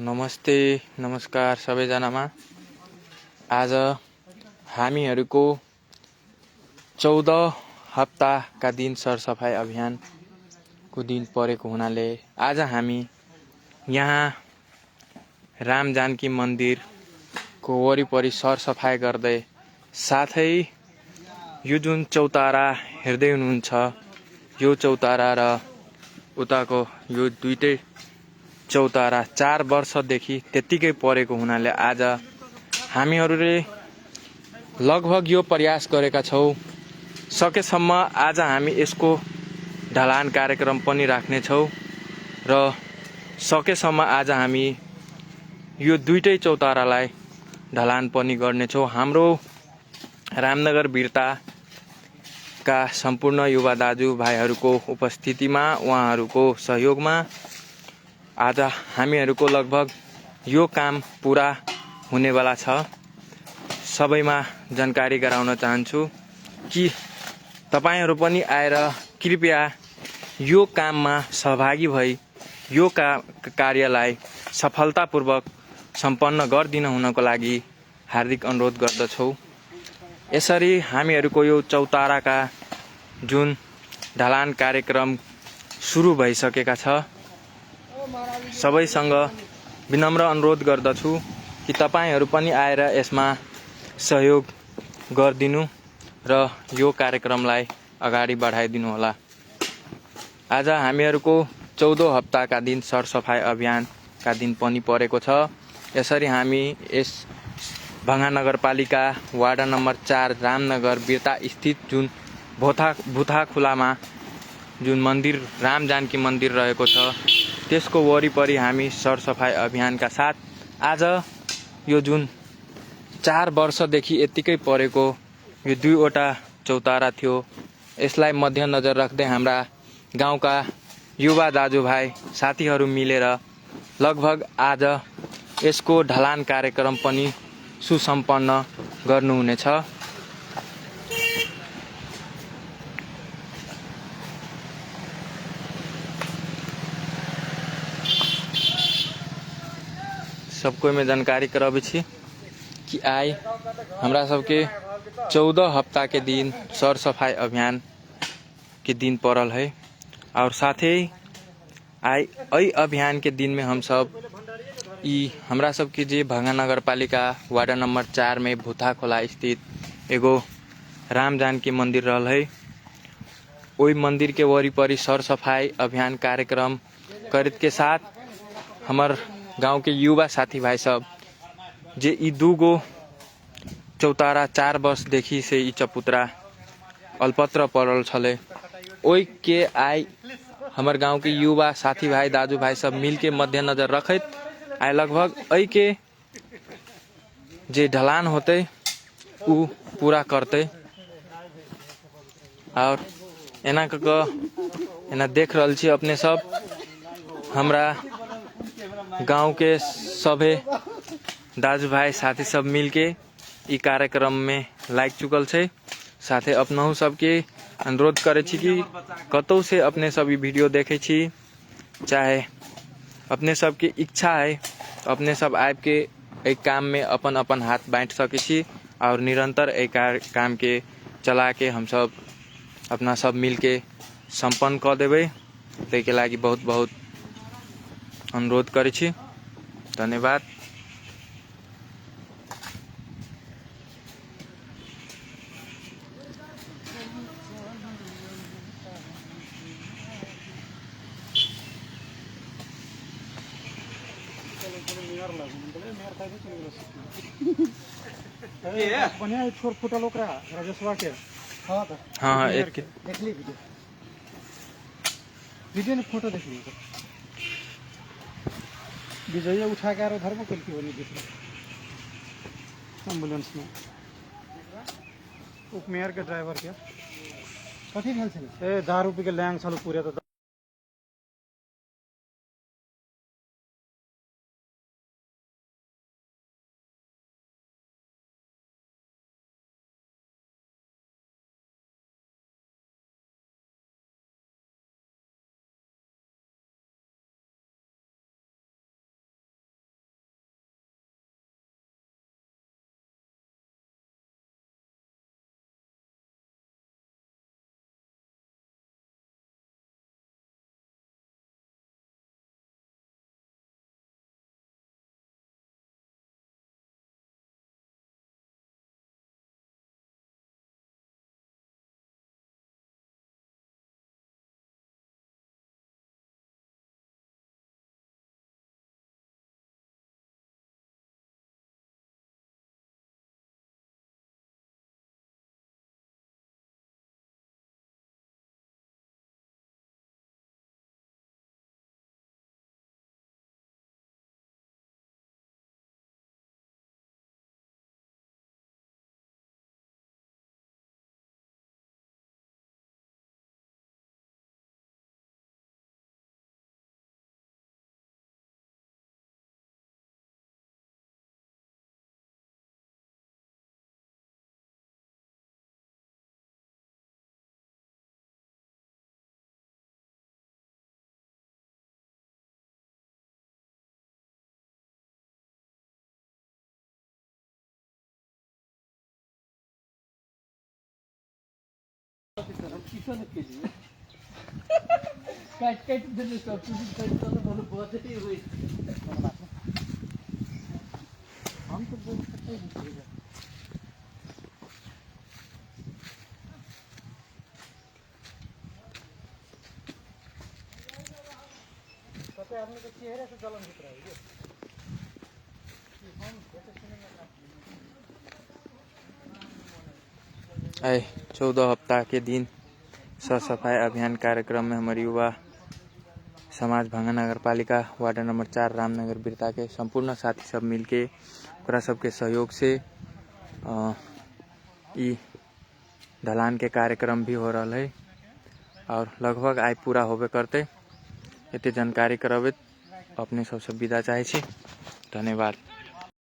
नमस्ते नमस्कार सबैजनामा। आज हामीहरूको 14 हप्ताका दिन सरसफाई अभियानको दिन परेको हुनाले आज हामी यहाँ राम जानकी मन्दिरको वरिपरि सरसफाई गर्दै साथै यो जुन चौतारा हेर्दै हुनुहुन्छ यो चौतारा र उताको यो दुईटै चौतारा 4 वर्षदेखि त्यत्तिकै परेको हुनाले आज हामीहरूले लगभग यो प्रयास गरेका छौँ सकेसम्म आज हामी यसको ढलान कार्यक्रम पनि राख्नेछौँ र सकेसम्म आज हामी यो दुईटै चौतारालाई ढलान पनि गर्नेछौँ। हाम्रो रामनगर वीरताका सम्पूर्ण युवा दाजुभाइहरूको उपस्थितिमा उहाँहरूको सहयोगमा आज हामीहरूको लगभग यो काम पुरा हुनेवाला छ। सबैमा जानकारी गराउन चाहन्छु कि तपाईहरु पनि आएर कृपया यो काममा सहभागी भई यो कार्यलाई सफलतापूर्वक सम्पन्न गरिदिन हुनको लागि हार्दिक अनुरोध गर्दछौँ। यसरी हामीहरूको यो चौताराका जुन ढलान कार्यक्रम सुरु भइसकेका छ। सबैसँग विनम्र अनुरोध गर्दछु कि तपाईहरु पनि आएर यसमा सहयोग गरिदिनु र यो कार्यक्रमलाई अगाडि बढाइदिनु होला। आज हामीहरूको 14 हप्ताका दिन सरसफाई अभियानका दिन पनि परेको छ। यसरी हामी यस भङ्गा नगरपालिका वार्ड नम्बर 4 रामनगर वीरता स्थित जुन भुथा खुलामा जुन मन्दिर राम जानकी मन्दिर रहेको छ त्यसको वरिपरि हामी सरसफाई अभियानका साथ आज यो जुन 4 वर्षदेखि यत्तिकै परेको यो दुईवटा चौतारा थियो यसलाई मध्यनजर राख्दै हाम्रा गाउँका युवा दाजुभाइ साथीहरू मिलेर लगभग आज यसको ढलान कार्यक्रम पनि सुसम्पन्न गर्नुहुनेछ। सबको में जानकारी कराबे छी कि आई हमरा सबके 14 हफ्ता के दिन सर सफाई अभियान के दिन पड़ल है और साथ ही आई अभियान के दिन में हम सब हमरा सब के जे भंगा नगर पालिका वार्ड नंबर 4 में भुथा खोला स्थित एगो राम जानकी मंदिर रहल है। ओई मंदिर के वरिपरि सर सफाई अभियान कार्यक्रम करत के साथ हमार गांव के युवा साथी भाई सब जे ई दूगो चौतारा 4 वर्ष देखी से ई चपुत्रा अल्पत्र पड़ल छले ओई के आई हमार गांव के युवा साथी भाई दाजू भाई सब मिल के मद्देनजर रखत आई लगभग ऐ के जे ढलान होते उ पूरा करते और एना देख रहल छी अपने सब हमरा गांव के सभे दाजू भाई साथी सब मिल के ई कार्यक्रम में लाग चुकल छे। साथे अपनहु सबके अनुरोध करे छी कि कतौ से अपने सब ई वीडियो देखे छी चाहे अपने सब के इच्छा है अपने सब आब के एक काम में अपन अपन हाथ बांट सके छी और निरंतर एक काम के चला के हम सब अपना सब मिल के संपन्न कर देवे ते के लागी बहुत बहुत अनुरोध करे छी। धन्यवाद। बढ़िया छोर फुटल ओकरा राजेशवा के हाँ एक देख ली वीडियो ने फोटो देख ली विजय उठा के उधर में कल की एम्बुलेंस में उपमेयर के ड्राइवर के कथी भेल छले ए दारू पी के लैंग छल पूरे तो किसान के लिए काट काट देने सब्सिडी काट तो बहुत बहुत ही हुई हम तो बोल सकते हैं पता है आदमी के चेहरे से जलन दिख रहा है आए 14 हफ्ता के दिन सर सफाई अभियान कार्यक्रम में हमारे युवा समाज भंगा नगर पालिका वार्ड नंबर 4 रामनगर बिरता के संपूर्ण साथी सब मिलके ओकरा सबके सहयोग से ई ढलान के कार्यक्रम भी हो रहा है और लगभग आज पूरा होबे करते एते जानकारी करबे अपने सबसे विदा चाहे छी। धन्यवाद।